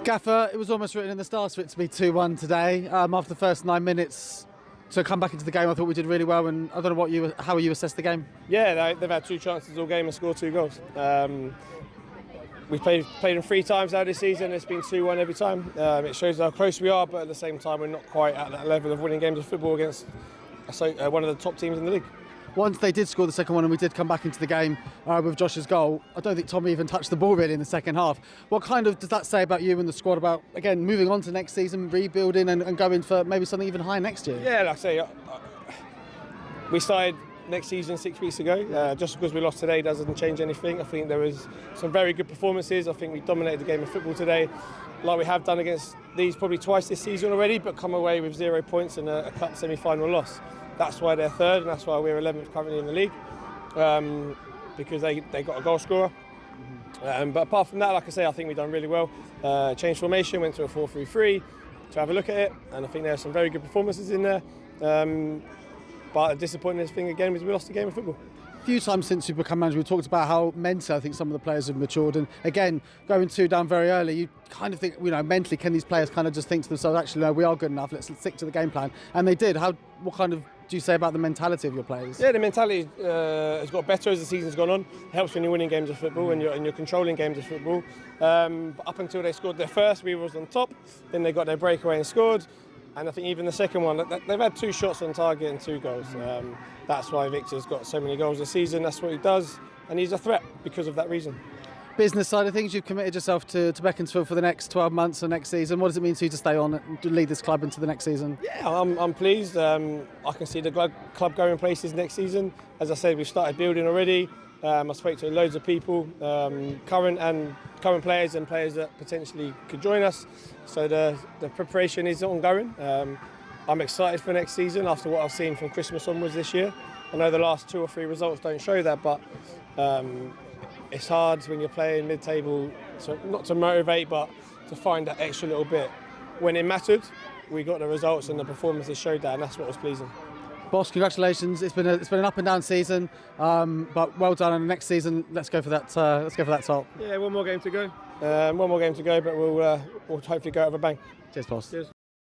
Gaffer, it was almost written in the stars for it to be 2-1 today. After the first 9 minutes to come back into the game, I thought we did really well. And I don't know how you assessed the game. Yeah, they've had 2 chances all game and scored 2 goals. We played them 3 times now this season. It's been 2-1 every time. It shows how close we are, but at the same time, we're not quite at that level of winning games of football against one of the top teams in the league. Once they did score the second one and we did come back into the game with Josh's goal, I don't think Tommy even touched the ball really in the second half. What kind of does that say about you and the squad about, again, moving on to next season, rebuilding and going for maybe something even higher next year? Yeah, like I say, we started next season 6 weeks ago. Just because we lost today doesn't change anything. I think there was some very good performances. I think we dominated the game of football today, like we have done against these probably twice this season already, but come away with 0 points and a cup semi-final loss. That's why they're third, and that's why we're 11th currently in the league, because they got a goal scorer. But apart from that, like I say, I think we've done really well. Changed formation, went to a 4-3-3 to have a look at it, and I think there are some very good performances in there. But the disappointing thing again was we lost the game of football. A few times since you've become manager, we talked about how mentally I think some of the players have matured, and again, going 2 down very early, you kind of think, mentally, can these players kind of just think to themselves, actually, no, we are good enough, let's stick to the game plan, and they did. What kind of do you say about the mentality of your players? Yeah, the mentality has got better as the season's gone on. It helps when you're winning games of football and you're controlling games of football. But up until they scored their first, we was on top. Then they got their breakaway and scored. And I think even the second one, they've had 2 shots on target and 2 goals. That's why Victor's got so many goals this season. That's what he does, and he's a threat because of that reason. Business side of things, you've committed yourself to Beaconsfield for the next 12 months or next season. What does it mean to you to stay on and lead this club into the next season? Yeah, I'm pleased. I can see the club going places next season. As I said, we've started building already. I spoke to loads of people, current players and players that potentially could join us. So the preparation is ongoing. I'm excited for next season after what I've seen from Christmas onwards this year. I know the last 2 or 3 results don't show that, but it's hard when you're playing mid-table, not to motivate, but to find that extra little bit. When it mattered, we got the results and the performances showed that, and that's what was pleasing. Boss, congratulations! It's been an up and down season, but well done. And next season, let's go for that top. Yeah, 1 more game to go. But we'll hopefully go out with a bang. Cheers, boss. Cheers.